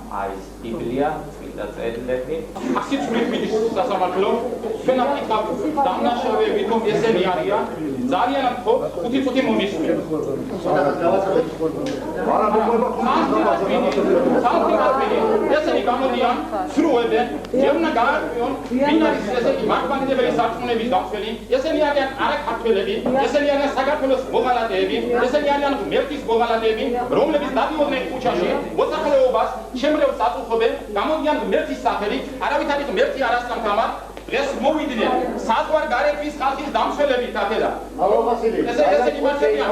არის ბიბლია, წმინდა წერილები. Ასიც მივიდის სასამართლო, ჩვენ აკითხავთ დამნაშავეები თუ ესენი არიან, ძალიან ამხობ, ხუთი მომისმენ. ესენი გამოდიან, სრულებენ, ჯერნა გაარკვიონ, ვინ არის ესეთი მართლმადიდებელი სარწმუნოების დამცველი, ესენი არიან არაქართველები, ესენი არიან საქართველოს მოღალატეები, ესენი არიან ღმერთის მოღალატეები, რომლებიც დადიოდნენ ქუჩაში, მოსახლეობას შემრევლს აწუხებენ, გამოდიან ღმერთის სახელით, არავითარი ღმერთი არ ასწამთავარ, დღეს მოვიდნენ საზღვარგარეთის ხალხის დამცველებით აფერა. ესენი მართლია.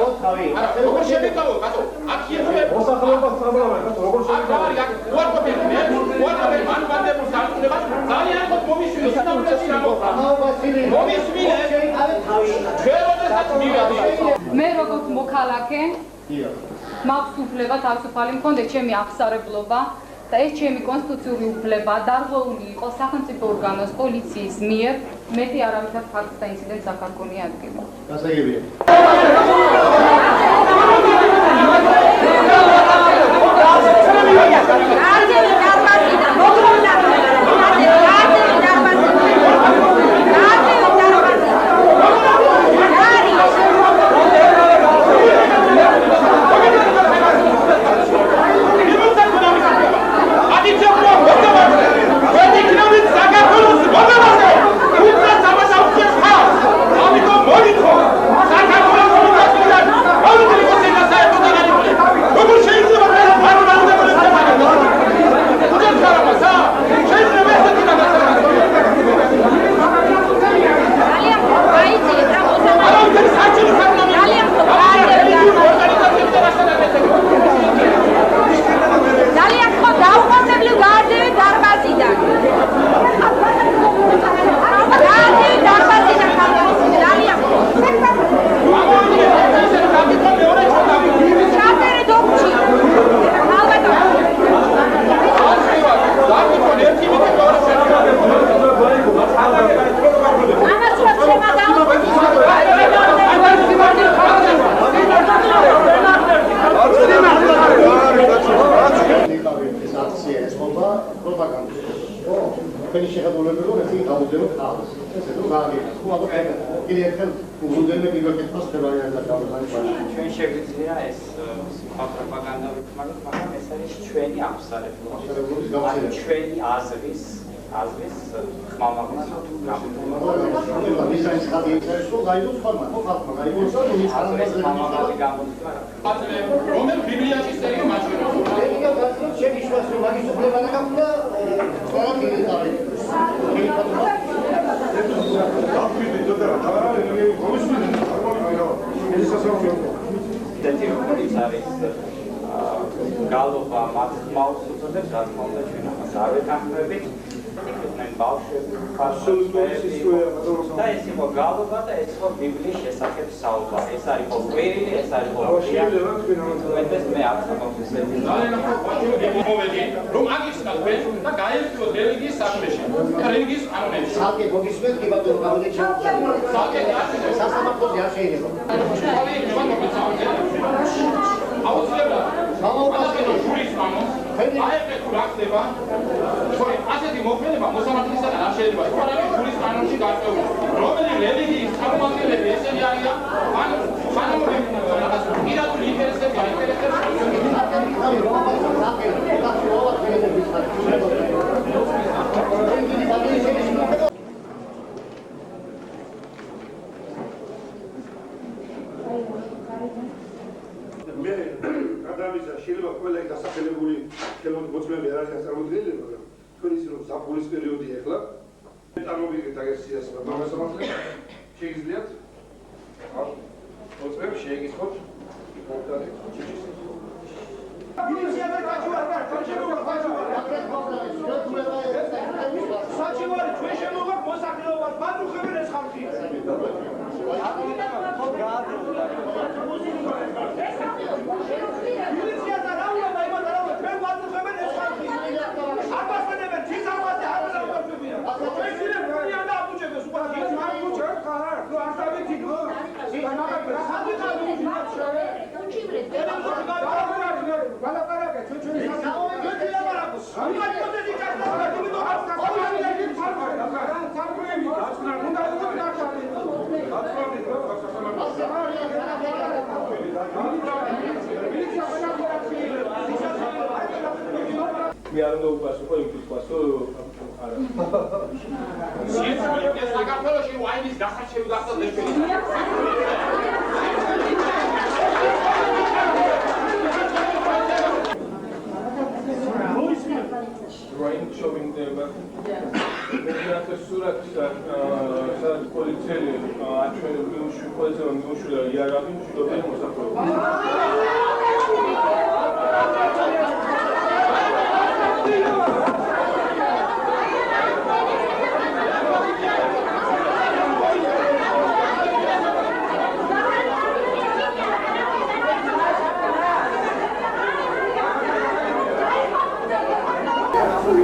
როგორ შევიკავო, კაცო? აქ იეხებ მოსახლეობას წამლავენ, კაცო, როგორ შევიკავო? უარყოფენ მანვანდებულ სარწმუნოებას, ძალიან ხოთ მომისმინოს, სინამდვილეში რა მოხდა? მომისმინე, ჩვენ როდესაც მივედი. მე როგორც მოქალაქე მაქვს უფლება თავისუფალი მქონდეს ჩემი აღსარებლობა და ეს ჩემი კონსტიტუციური უფლება დარღვეული იყო სახელმწიფო ორგანოს პოლიციის მიერ მეტი არავითარ ფაქტს და ინციდენტს არ ქონია ადგილი. გასაგებია. ჩვენ შეგვიძლია ეს პროპაგანდა ვიქნათ, მაგრამ ეს არის ჩვენი აღსარებლობა. ჩვენი აზრის ხმამაღლა რომელ ბიბლიაში წერია მაშინ? გალობა მათ ხმავს უწოდებს, რა თქმა უნდა ჩვენ ამას არ ვეთანხმებით. იყვნენ ბავშვები, და ეს იყო გალობა და ეს იყო ბიბლიის შესახებ საუბარი. ეს არის ხო კვირილი, ეს არის ხო მე არ ხამოვსები. მოვედი, რომ აგიხსნათ და გაერთიოთ რელიგიის საქმეში. რელიგიის კანონებში. სალკე მოგისმენთ, კი ბატონო, გამოდეთ შემოგვიყვანო. სალკე სასამართლოზე არ შეიძლება. აუცილებლად გამოვასწინო ჯურის კანონს. აიყეთ რა ხდება? ასეთი მოქმედება მოსამართლისგან არ შეიძლება. თუ არ არის ჯურის კანონში გარკვეული. რომელი რელიგიის წარმომადგენლები ესენი არიან? ან რაღაც პირადული ინტერესები აინტერესებს? შეიძლება ყველა ის დასახელებული ხელოვნური მოწმეები არ არის წარმოდგენილი, მაგრამ თქვენ ისე რომ ზაფხულის პერიოდია ახლა, წარმოვიდგეთ აგესიას მოსამართლე, შეგიძლიათ მოწმეებს შეეგისხოთ პორტალი ჩიჩის. მილიცია და გაჩვენა, საჩივარი ჩვენ შემოვარ მოსახლეობას ბანუხებენ ეს ხალხი. მილიცია და რა უნდა იმადა რა ჩვენ ბანუხებენ ეს ხალხი. აბასენებენ თითამაზე აბასებებია. ჩვენ შეიძლება პროიანა აბუჯებს უკაცი არ უჩერთ ხარ. ნუ არ დავით ნუ. რა ხალხი მე არ უნდა უპასუხო იმ კითხვას, ეს საქართველოში ვაინის დასაჩევი გახდა ძებელი. Rain showing the mediator surat sad poliției actually ușu poziția ușu la iarabi și dobe musafir.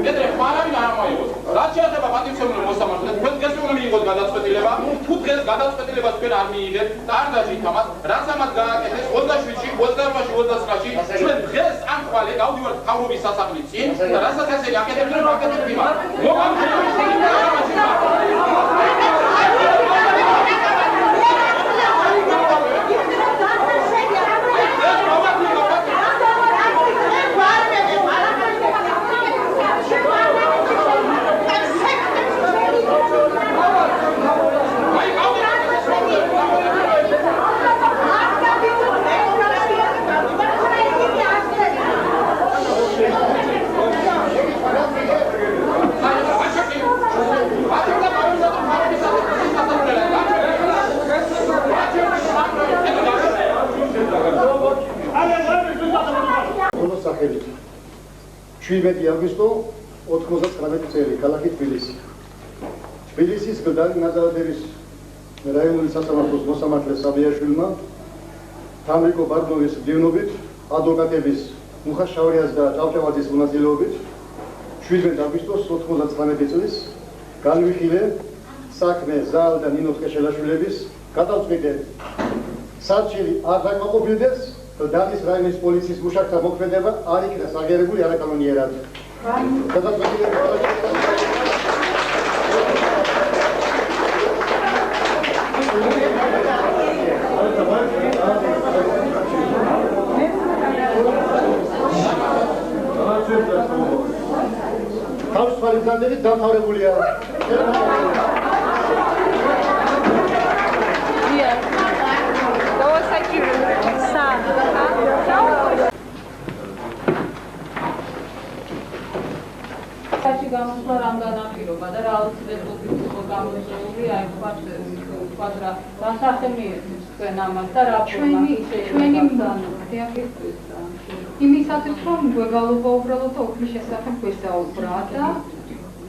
Vedere, maravilla amaio. Რა შეიძლება პატივცემულო მოსამართლე, თქვენ დღეს უნდა მიიღოთ გადაწყვეტილება, თუ დღეს გადაწყვეტილება თქვენ არ მიიღეთ, დარდაჭით ამას, რაც ამას გააკეთეს 27-ში, 28-ში, 29-ში, ჩვენ დღეს ამ ხვალე გავდივართ მთავრობის სასახლის წინ და რასაც ესე აკეთებდნენ, აკეთებთ იმას. სახელით 17 აგვისტო 99 წელი ქალაქი თბილისი. თბილისის გლდანი ნაზარადევის რაიონული სასამართლოს მოსამართლე საბიაშვილმა თამრიკო ბარდნოვის მდივნობით ადვოკატების მუხა შავრიას და ჭავჭავაძის მონაწილეობით 17 აგვისტოს 99 წლის განვიხილე საქმე ზალ და ნინო ტყეშელაშვილების გადაწყვეტენ სარჩელი არ დაკმაყოფილდეს და დანის რაიონის პოლიციის მუშაკთა მოქმედება არ იქნას აღიარებული არაკანონიერად. თავისუფალი მზადებით დამთავრებულია. გამოსვლა რამ განაპირობა და რა აუცილებლობით იყო გამოწვეული, აი ვთქვათ რა სასახელმიერებს თქვენ ამას და რა ჩვენი იმისათვის რომ გვეგალობა უბრალოდ ოქმის შესახებ გვესაუბრა და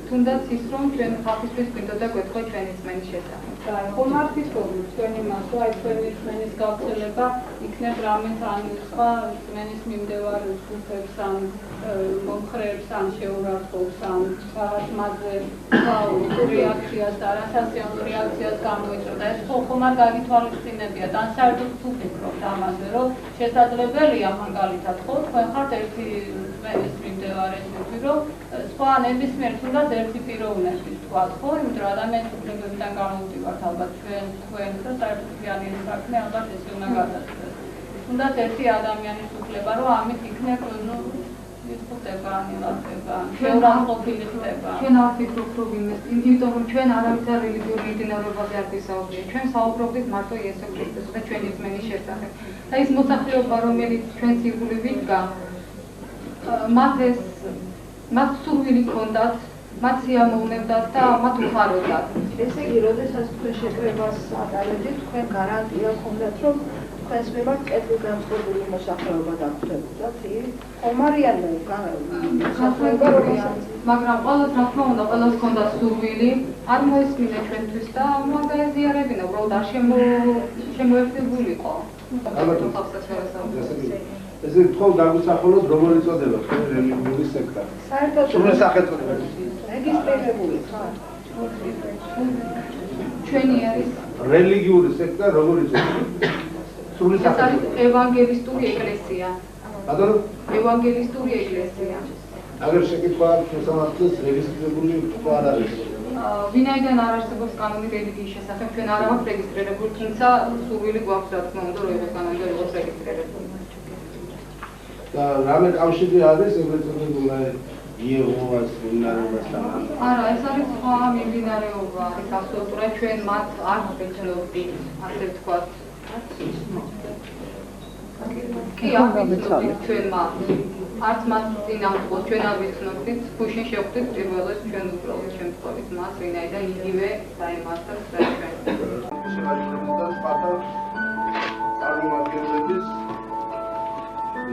თუნდაც ის რომ ჩვენ ხალხისთვის გვინდოდა გვეთქვა ჩვენი რწმენის შესახებ. ხომ არ ფიქრობთ თქვენი მასლა აი თქვენი რწმენის გავრცელება იქნებ რამეს ან სხვა რწმენის მიმდევარ ჯგუფებს ან მომხრეებს ან შეურაცხყოფს ან რაღაც მასზე რეაქციას და არასასიამოვნო რეაქციას გამოიწვევდა. ეს ხომ არ გაგითვალისწინებიათ ან საერთოდ თუ ფიქრობთ ამაზე რომ შესაძლებელია მაგალითად ხო თქვენ ხართ ერთი რწმენის მიმდევარი ისეთი რომ სხვა ნებისმიერ თუნდაც ერთი პიროვნები ვთქვათ ხო იმიტომ რომ ადამიანის უფლებებიდან გამომდივართ ალბათ თქვენ და საერთოდიანი საქმე ალბათ ეს უნდა გადაწყვეტოს. თუნდაც ერთი ადამიანის უფლება რომ ამით იქნებ diskuteba, anilaqeba, შეურაცხყოფილი ხდება. ჩვენ არ ვფიქრობთ რომ იმის, იმიტომ რომ ჩვენ არავის არ რელიგიურ მიმდინარეობაზე არ ვისაუბრეთ. ჩვენ საუბრობთ მარტო იესო ქრისტეს და ჩვენი რწმენის შესახებ. და ის მოსახლეობა, რომელიც ჩვენს ირგვლივ იდგა, მათ სურვილი ჰქონდათ, მათ სიამოვნებდათ და მათ უხაროდათ. ესე იგი, როდესაც თქვენ შეკრებას ატარებდით, თქვენ გარანტია ჰქონდათ, რომ თქვენს მიმართ კეთილგანწყობილი მოსახლეობა დაგხვდებოდათ, ხომ არიან მოსახლეობა, მაგრამ ყველას რა თქმა უნდა, ყველას ჰქონდა სურვილი არ მოესმინა ჩვენთვის და მაგაზიარებინა, უბრალოდ არ შემოერთებულიყო. ესე თქო დაგვისახულოთ როგორ იწოდება თქვენი რელიგიური სექტა. საერთოდ სრული სახელწოდება. რეგისტრირებული ხარ? ჩვენი არის რელიგიური სექტა როგორ იწოდება? სრული ეს არის სახელწოდება. ევანგელისტური ეკლესია. ბატონო, ევანგელისტური ეკლესია. აგერ შეკითხვა აქვს მოსამართლეს რეგისტრირებული თუ არ არის? ვინაიდან არ არსებობს კანონი რელიგიის შესახებ, ჩვენ არ აქვს რეგისტრირებული, თუმცა სურვილი გვაქვს რა თქმა უნდა, რომ იყოს კანონი და იყოს რეგისტრირებული. და რამე კავშირი არის ებრაელთა იეჰოვას მიმდინარეობასთან? არა, ეს არის სხვა მიმდინარეობა, არის აბსოლუტურად ჩვენ მათ არ ვეცნობდით, ასე ვთქვათ. კი, არ ვიცნობდით ჩვენ მათ. არც მათ წინააღმდეგ ჩვენ არ ვიცნობდით, გუშინ შევხვდით პირველად ჩვენ უბრალოდ შემთხვევით მას, ვინაიდან იგივე დაემართათ და ჩვენ. შევაჯამოთ და სპარტა წარმომადგენლების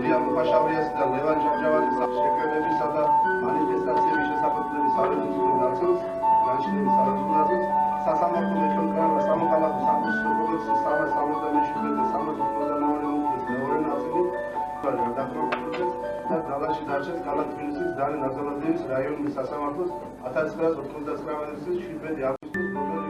ლიამ პაშავრიას და ლევან ჯავჯავაძის შექმნებისა და მანიფესტაციების შესაძლებლობის სარეგისტრაციო ნაწილს, განშტოების სარეგისტრაციო ნაწილს, სასამართლო მეთვალყურე სამოქალაქო სამართლის კოდექსის 377 და 389 მეორე ნაწილი გადაგროვებული და ძალაში დარჩეს ქალაქ თბილისის დარი ნაზარბაევის რაიონის სასამართლოს 1999 წლის 17 აგვისტოს